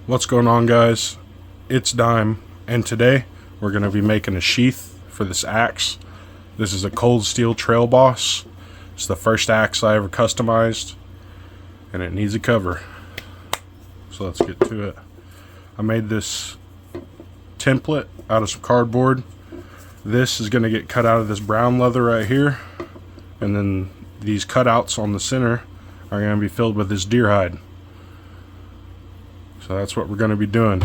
What's going on, guys? It's Dime, and today we're going to be making a sheath for this axe. This is a cold steel trail boss. It's the first axe I ever customized, and it needs a cover. So let's get to it. I made this template out of some cardboard. This is going to get cut out of this brown leather right here, and then these cutouts on the center are going to be filled with this deer hide. So that's what we're going to be doing.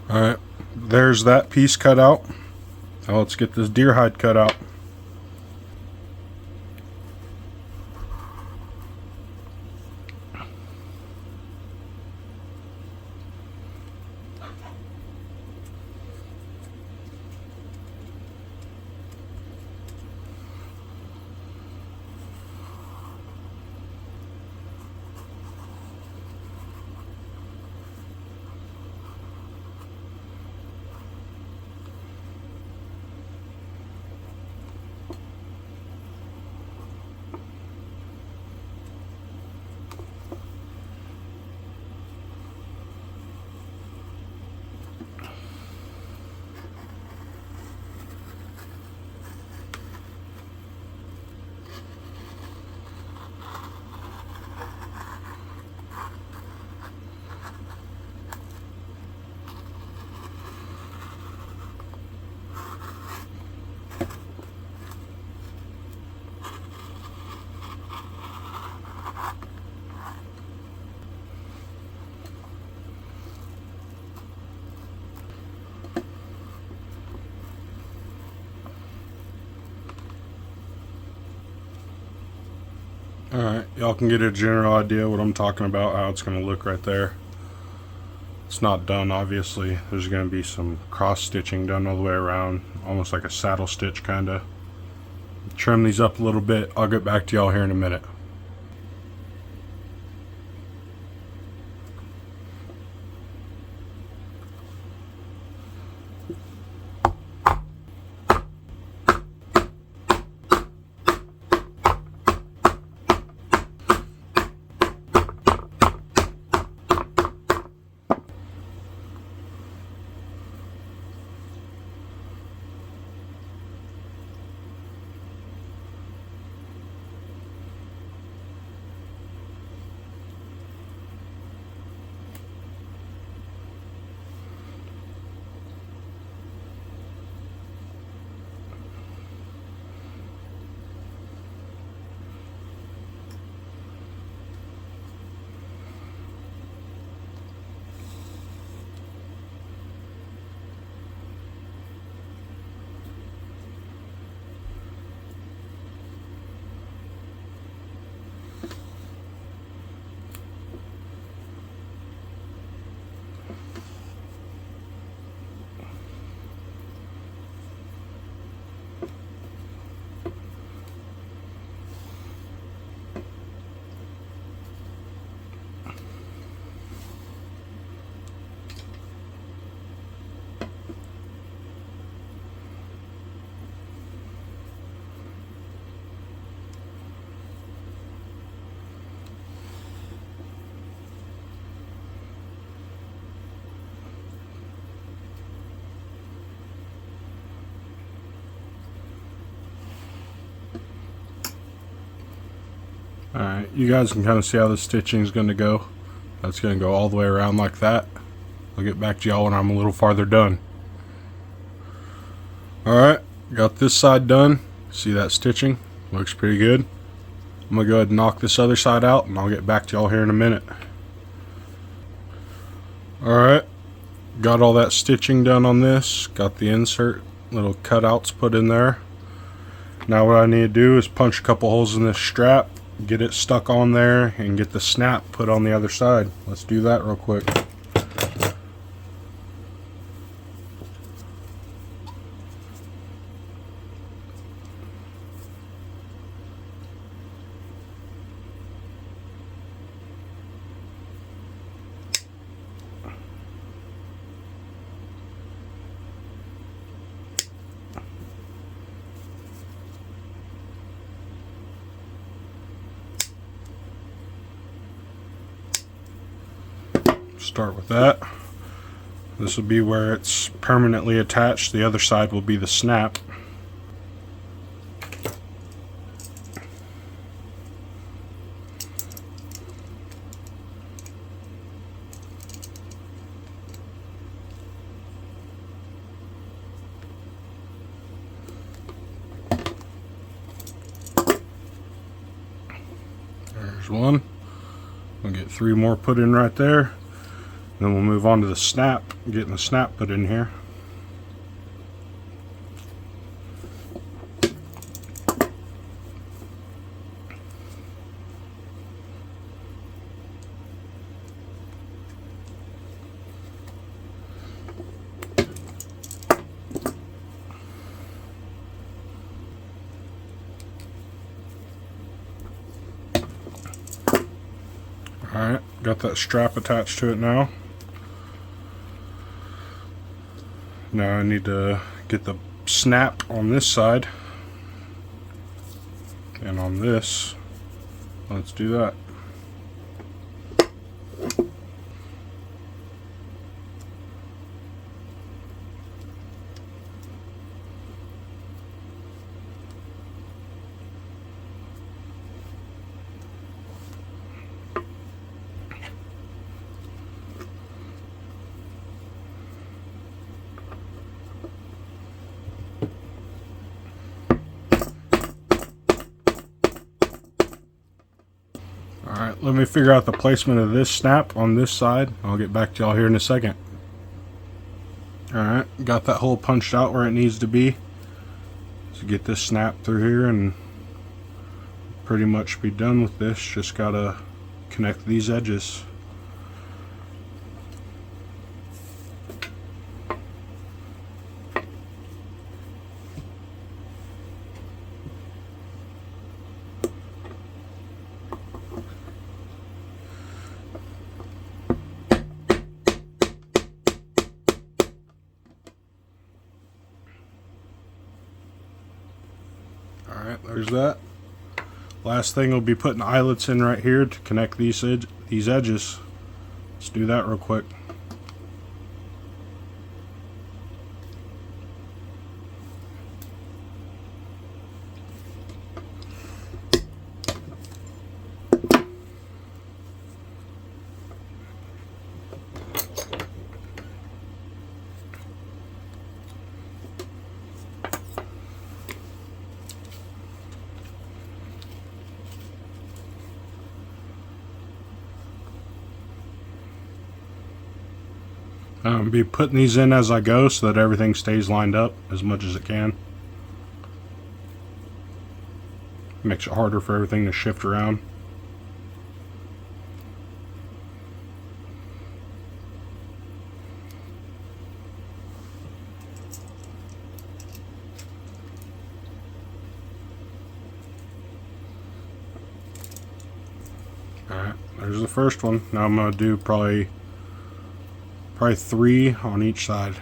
Alright, there's that piece cut out. Now let's get this deer hide cut out. Alright, y'all can get a general idea what I'm talking about, how it's going to look right there. It's not done, obviously. There's going to be some cross stitching done all the way around, almost like a saddle stitch kind of. Trim these up a little bit. I'll get back to y'all here in a minute. Alright, you guys can kind of see how the stitching is going to go. That's going to go all the way around like that. I'll get back to y'all when I'm a little farther done. Alright, got this side done. See that stitching? Looks pretty good. I'm going to go ahead and knock this other side out, and I'll get back to y'all here in a minute. Alright, got all that stitching done on this. Got the insert little cutouts put in there. Now what I need to do is punch a couple holes in this strap, get it stuck on there, and get the snap put on the other side. Let's do that real quick. Start with that. This will be where it's permanently attached. The other side will be the snap. There's one. We'll get 3 more put in right there. Then we'll move on to the snap, getting the snap put in here. Alright, got that strap attached to it now. Now I need to get the snap on this side, and on this, let's do that. Alright, let me figure out the placement of this snap on this side. I'll get back to y'all here in a second. Alright, got that hole punched out where it needs to be. So get this snap through here and pretty much be done with this. Just gotta connect these edges. Alright, there's that. Last thing will be putting eyelets in right here to connect these edges. Let's do that real quick. Be putting these in as I go so that everything stays lined up as much as it can. Makes it harder for everything to shift around. Alright, there's the first one. Now I'm going to do probably 3 on each side.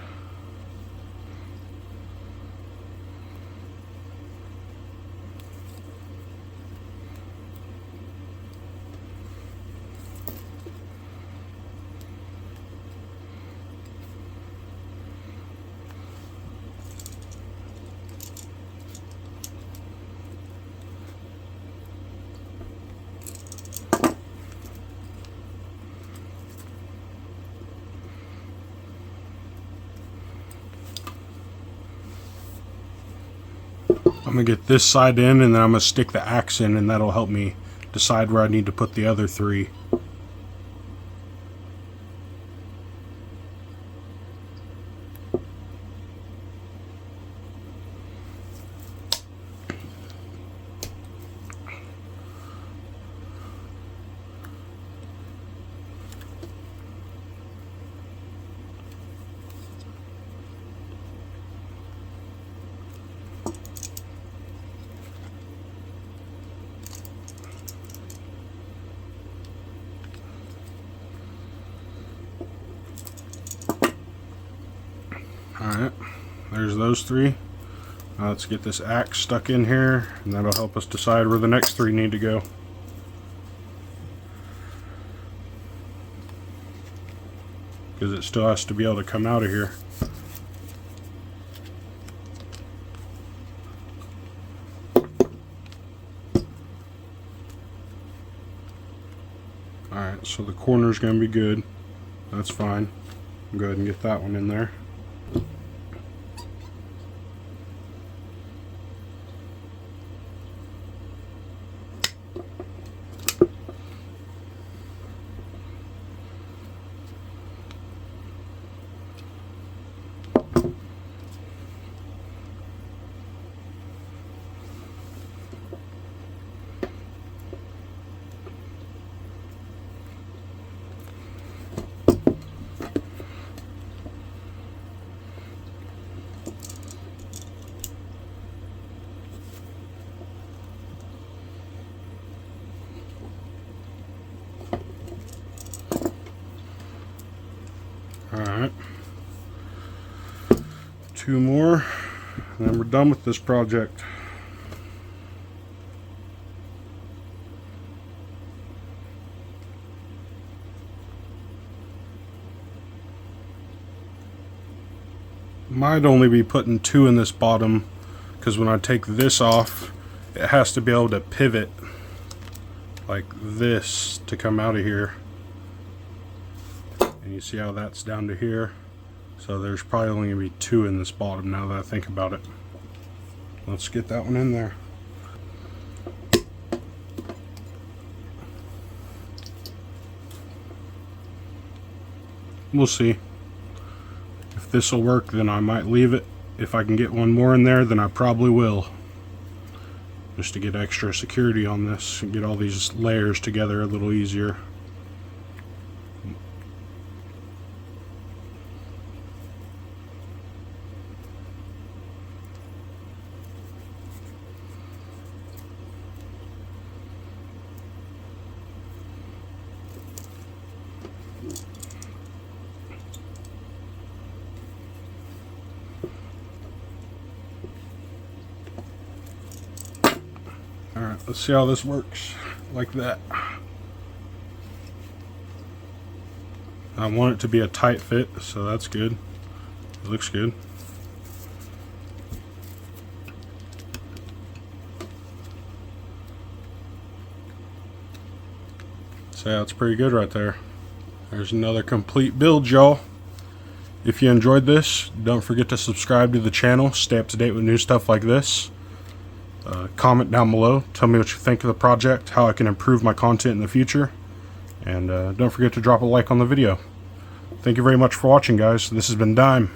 I'm going to get this side in, and then I'm going to stick the axe in, and that'll help me decide where I need to put the other 3. Alright, there's those 3. Now let's get this axe stuck in here, and that'll help us decide where the next 3 need to go. Because it still has to be able to come out of here. Alright, so the corner's going to be good. That's fine. Go ahead and get that one in there. Alright, 2 more, and then we're done with this project. Might only be putting 2 in this bottom, because when I take this off, it has to be able to pivot like this to come out of here. And you see how that's down to here? So there's probably only going to be 2 in this bottom now that I think about it. Let's get that one in there. We'll see. If this will work, then I might leave it. If I can get one more in there, then I probably will. Just to get extra security on this and get all these layers together a little easier. Alright, let's see how this works. Like that. I want it to be a tight fit, so that's good. It looks good. So yeah, it's pretty good right there. There's another complete build, y'all. If you enjoyed this, don't forget to subscribe to the channel. Stay up to date with new stuff like this. Comment down below. Tell me what you think of the project, how I can improve my content in the future. And don't forget to drop a like on the video. Thank you very much for watching, guys. This has been Dime.